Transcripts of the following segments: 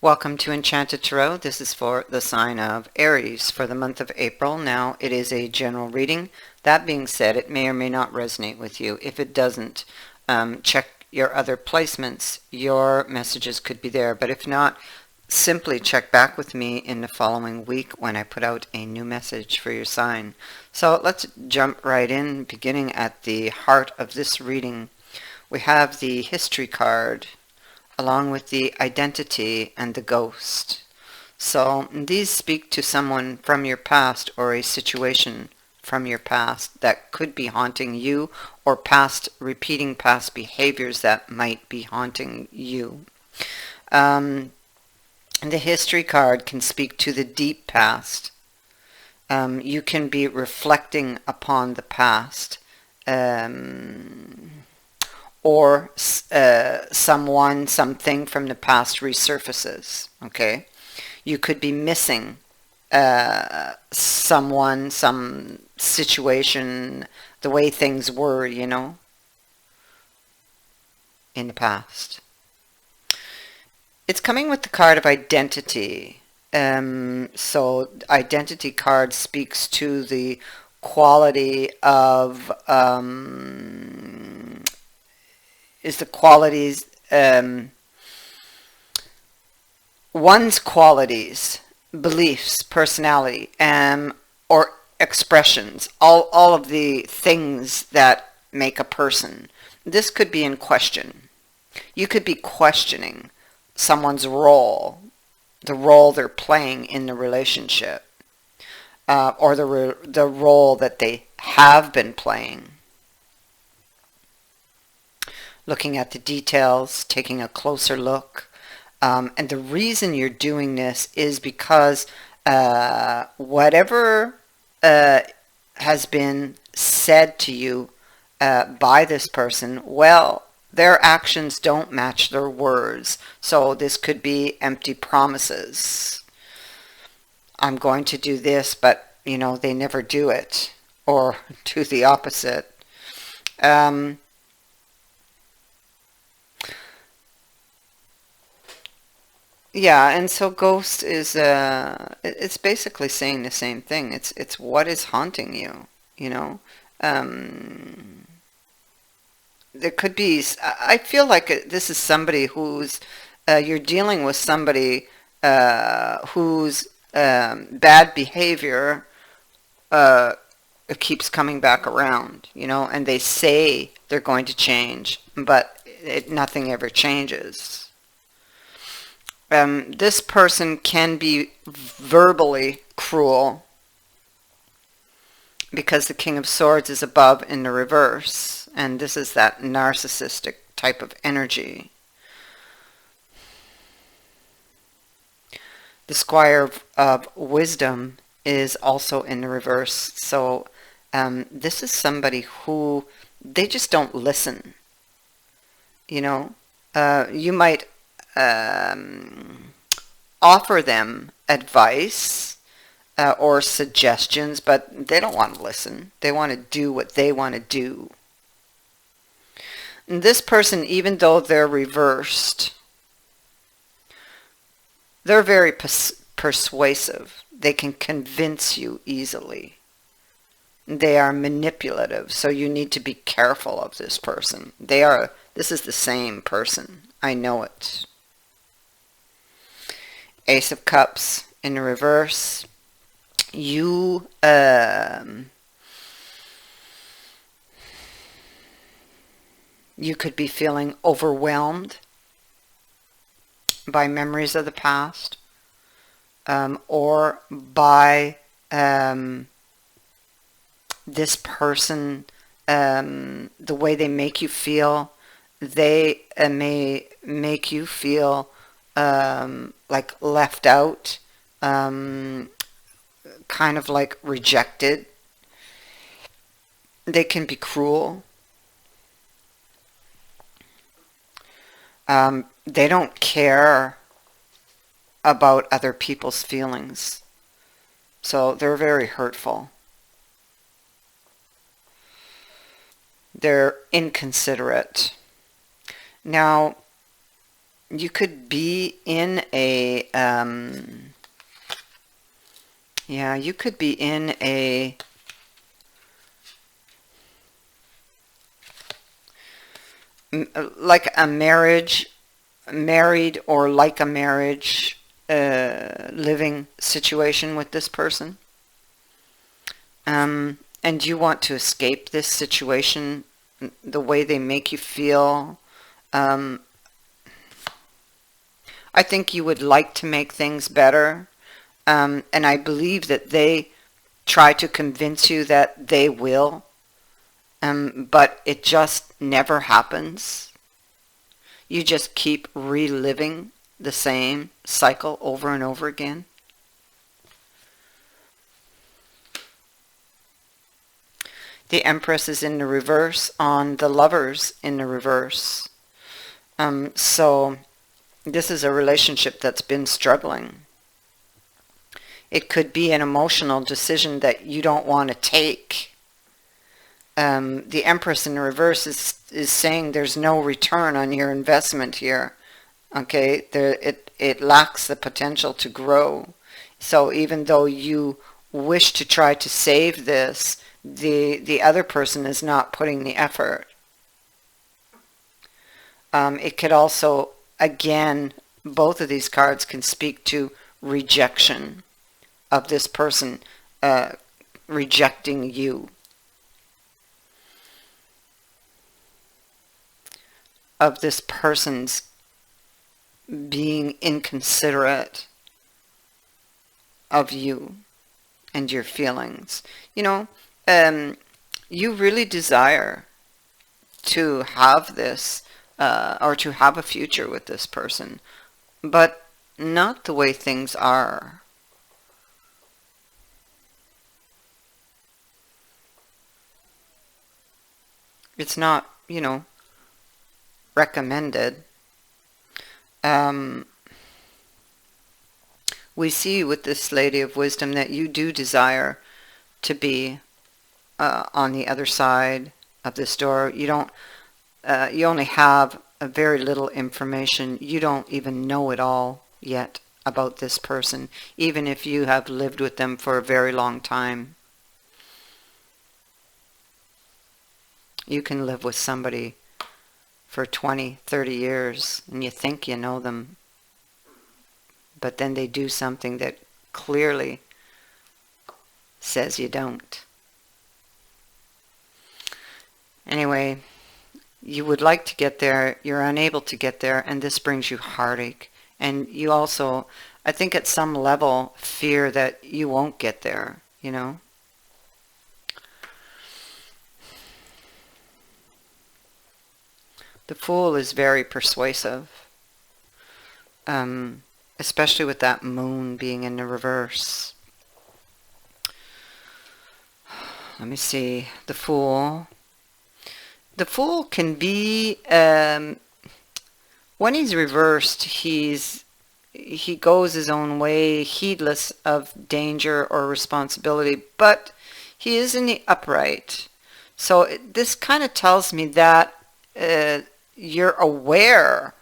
Welcome to Enchanted Tarot. This is for the sign of Aries for the month of April. Now, it is a general reading. That being said, it may or may not resonate with you. If it doesn't, check your other placements. Your messages could be there. But if not, simply check back with me in the following week when I put out a new message for your sign. So let's jump right in, beginning at the heart of this reading. We have the history card, along with the identity and the ghost. So these speak to someone from your past or a situation from your past that could be haunting you, or repeating past behaviors that might be haunting you. The history card can speak to the deep past. You can be reflecting upon the past. Or something from the past resurfaces, okay? You could be missing someone, some situation, the way things were, in the past. It's coming with the card of identity. So identity card speaks to the quality of one's qualities, beliefs, personality, or expressions, all of the things that make a person. This could be in question. You could be questioning someone's role, the role they're playing in the relationship, or the role that they have been playing. Looking at the details, taking a closer look. And the reason you're doing this is because whatever has been said to you by this person, well, their actions don't match their words. So this could be empty promises. I'm going to do this, but, they never do it. Or do the opposite. Yeah, and so ghost is it's basically saying the same thing. It's what is haunting you, you know. Um, there could be. I feel like this is somebody who's you're dealing with somebody whose bad behavior uh, keeps coming back around, and they say they're going to change, but nothing ever changes. This person can be verbally cruel because the King of Swords is above in the reverse, and this is that narcissistic type of energy. The Squire of Wisdom is also in the reverse, so this is somebody who, they just don't listen. You might offer them advice or suggestions, but they don't want to listen. They want to do what they want to do. And this person, even though they're reversed, they're very persuasive. They can convince you easily. They are manipulative, so you need to be careful of this person. This is the same person. I know it. Ace of Cups in the reverse. You you could be feeling overwhelmed by memories of the past, or by this person, the way they make you feel. They may make you feel like left out, kind of like rejected. They can be cruel. They don't care about other people's feelings. So they're very hurtful. They're inconsiderate. Now, You could be in a, yeah, you could be in a, like a marriage, married or like a marriage living situation with this person. And you want to escape this situation, the way they make you feel. Um, I think you would like to make things better. And I believe that they try to convince you that they will, but it just never happens. You just keep reliving the same cycle over and over again. The Empress is in the reverse on the Lovers in the reverse. So this is a relationship that's been struggling. It could be an emotional decision that you don't want to take. The Empress in the reverse is saying there's no return on your investment here. Okay, it lacks the potential to grow. So even though you wish to try to save this, the other person is not putting the effort. It could also, again, both of these cards can speak to rejection of this person rejecting you, of this person's being inconsiderate of you and your feelings. You know, you really desire to have this or to have a future with this person, but not the way things are. It's not, recommended. Um, we see with this Lady of Wisdom that you do desire to be on the other side of this door. You don't. You only have a very little information. You don't even know it all yet about this person, even if you have lived with them for a very long time. You can live with somebody for 20, 30 years and you think you know them, but then they do something that clearly says you don't. Anyway, you would like to get there, you're unable to get there, and this brings you heartache. And you also, I think at some level, fear that you won't get there, The Fool is very persuasive, especially with that moon being in the reverse. Let me see. The Fool. The Fool can be, when he's reversed, he goes his own way, heedless of danger or responsibility, but he is in the upright. So this kind of tells me that you're aware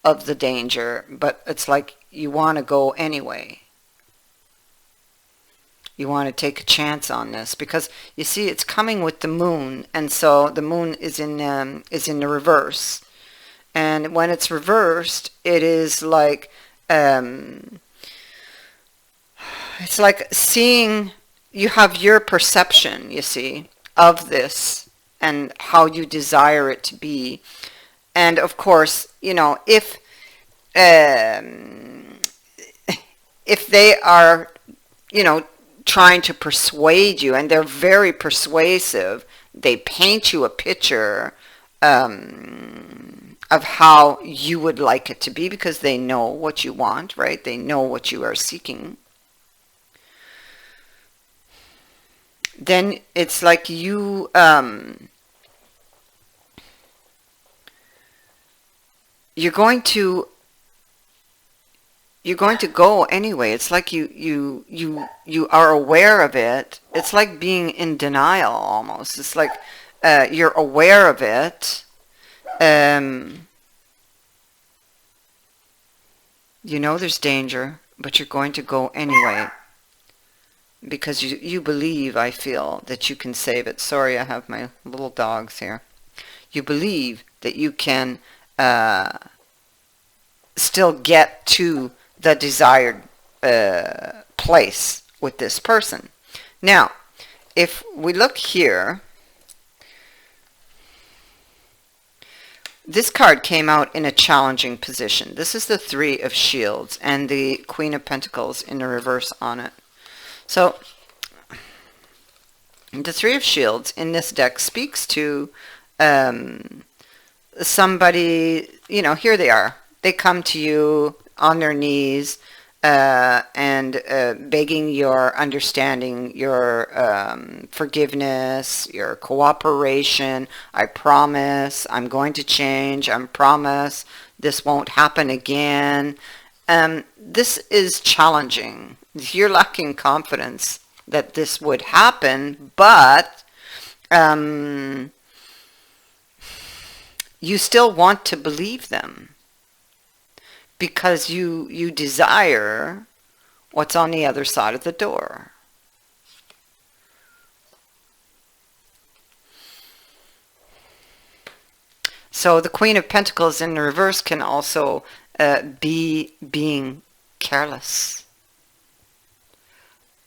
of the danger, but it's like you want to go anyway. You want to take a chance on this because you see it's coming with the moon, and so the moon is in the reverse. And when it's reversed, it is like it's like seeing, you have your perception, you see, of this and how you desire it to be. And of course, if they are, trying to persuade you, and they're very persuasive, they paint you a picture of how you would like it to be because they know what you want, right? They know what you are seeking. Then it's like you're going to go anyway. It's like you are aware of it. It's like being in denial almost. It's like you're aware of it, You know there's danger, but you're going to go anyway because you believe, I feel, that you can save it. Sorry, I have my little dogs here. You believe that you can still get to the desired place with this person. Now, if we look here, this card came out in a challenging position. This is the Three of Shields and the Queen of Pentacles in the reverse on it. So, the Three of Shields in this deck speaks to somebody, you know, here they are. They come to you on their knees and begging your understanding, your forgiveness, your cooperation. I promise I'm going to change. I promise this won't happen again. This is challenging. You're lacking confidence that this would happen, but you still want to believe them because you desire what's on the other side of the door. So the Queen of Pentacles in the reverse can also be being careless.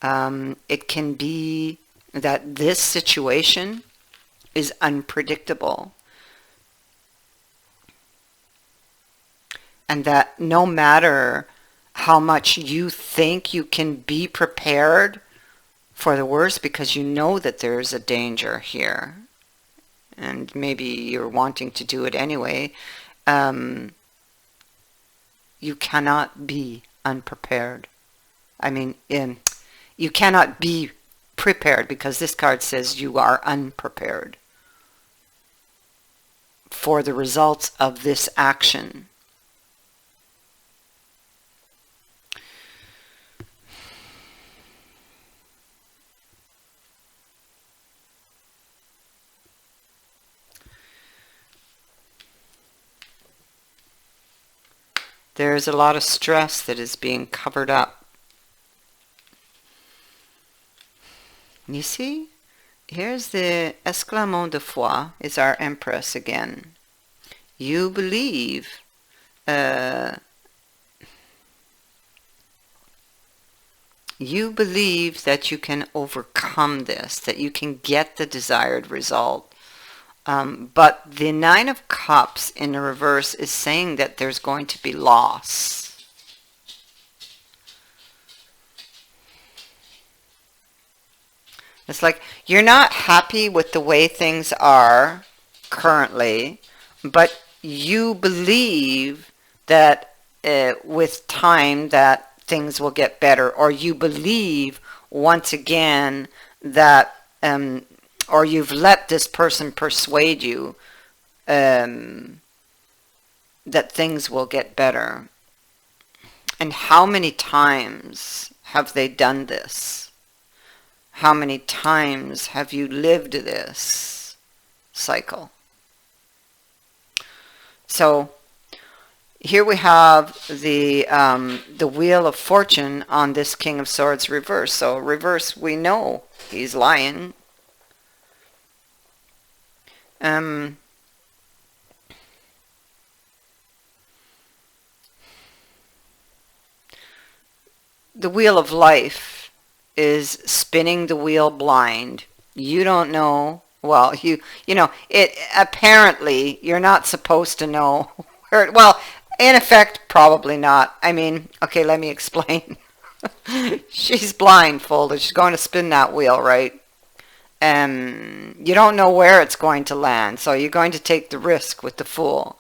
It can be that this situation is unpredictable, and that no matter how much you think you can be prepared for the worst, because you know that there's a danger here, and maybe you're wanting to do it anyway, you cannot be unprepared. I mean, you cannot be prepared because this card says you are unprepared for the results of this action. There's a lot of stress that is being covered up. You see, here's the Esclamant de Foi, is our Empress again. You believe that you can overcome this, that you can get the desired result. But the Nine of Cups in the reverse is saying that there's going to be loss. It's like you're not happy with the way things are currently, but you believe that with time that things will get better, or you believe once again that or you've let this person persuade you that things will get better. And how many times have they done this? How many times have you lived this cycle? So here we have the Wheel of Fortune on this King of Swords reverse. So reverse, we know he's lying. The Wheel of Life is spinning the wheel blind. You don't know. Well, you know it. Apparently, you're not supposed to know where. Well, in effect, probably not. I mean, okay, let me explain. She's blindfolded. She's going to spin that wheel, right? You don't know where it's going to land, so you're going to take the risk with the Fool.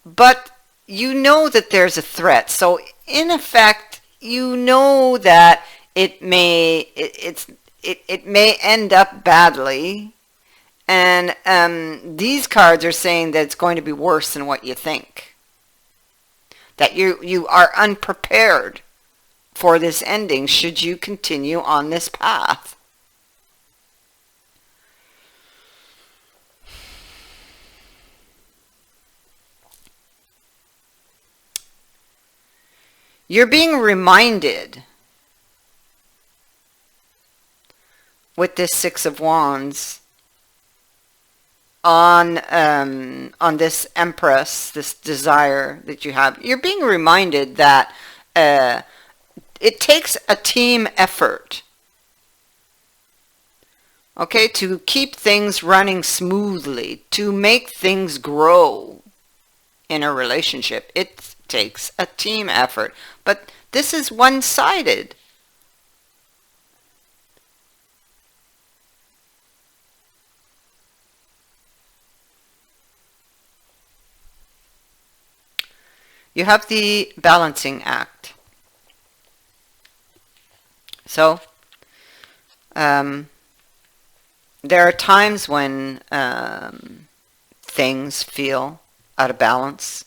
But you know that there's a threat, so in effect, you know that it may end up badly, and these cards are saying that it's going to be worse than what you think. That you are unprepared for this ending should you continue on this path. You're being reminded with this Six of Wands on this Empress, this desire that you have. You're being reminded that it takes a team effort, okay, to keep things running smoothly, to make things grow in a relationship. It takes a team effort, but this is one-sided. You have the balancing act. So, there are times when things feel out of balance.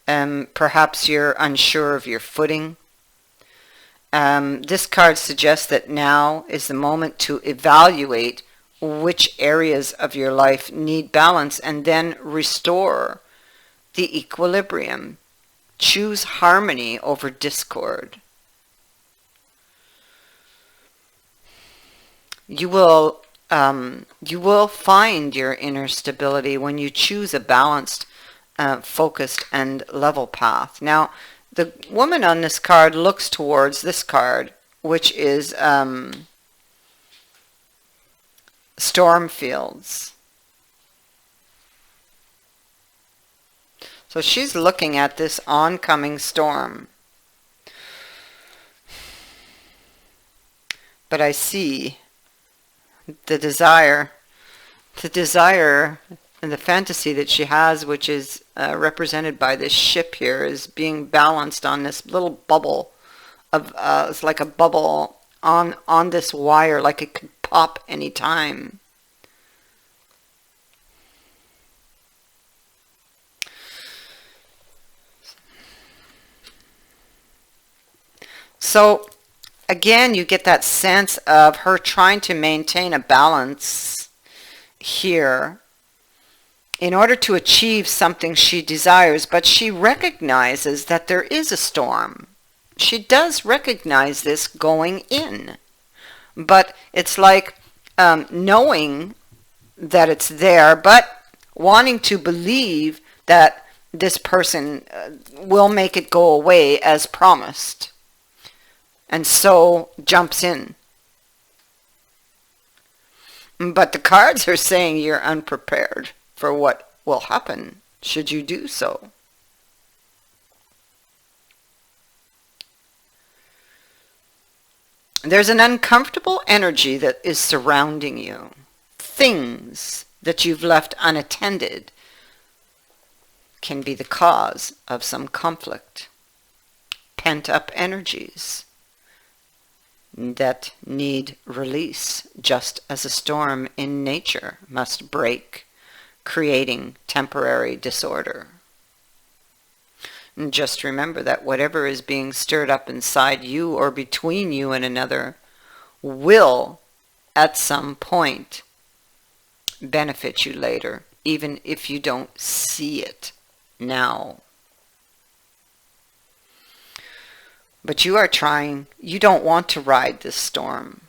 Perhaps you're unsure of your footing. This card suggests that now is the moment to evaluate which areas of your life need balance and then restore the equilibrium. Choose harmony over discord. You will find your inner stability when you choose a balanced, focused, and level path. Now, the woman on this card looks towards this card, which is storm fields. So she's looking at this oncoming storm. But I see the desire and the fantasy that she has, which is represented by this ship here, is being balanced on this little bubble of it's like a bubble on this wire, like it could pop any time. So again, you get that sense of her trying to maintain a balance here in order to achieve something she desires, but she recognizes that there is a storm. She does recognize this going in, but it's like knowing that it's there, but wanting to believe that this person will make it go away as promised. And so jumps in. But the cards are saying you're unprepared for what will happen should you do so. There's an uncomfortable energy that is surrounding you. Things that you've left unattended can be the cause of some conflict. Pent-up energies that need release, just as a storm in nature must break, creating temporary disorder. And just remember that whatever is being stirred up inside you or between you and another will, at some point, benefit you later, even if you don't see it now. But you are trying, you don't want to ride this storm.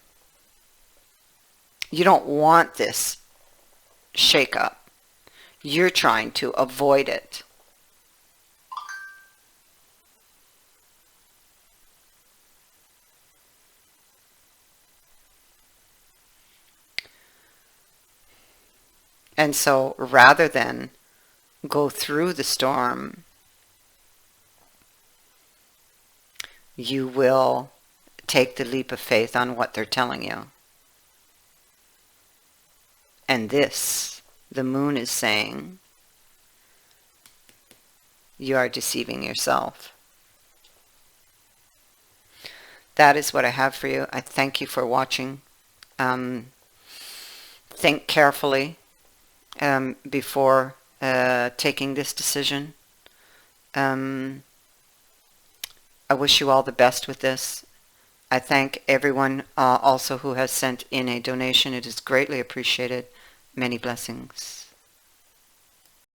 You don't want this shake-up. You're trying to avoid it. And so rather than go through the storm, you will take the leap of faith on what they're telling you. And this, the moon is saying, you are deceiving yourself. That is what I have for you. I thank you for watching. Think carefully before taking this decision. I wish you all the best with this. I thank everyone also who has sent in a donation. It is greatly appreciated. Many blessings.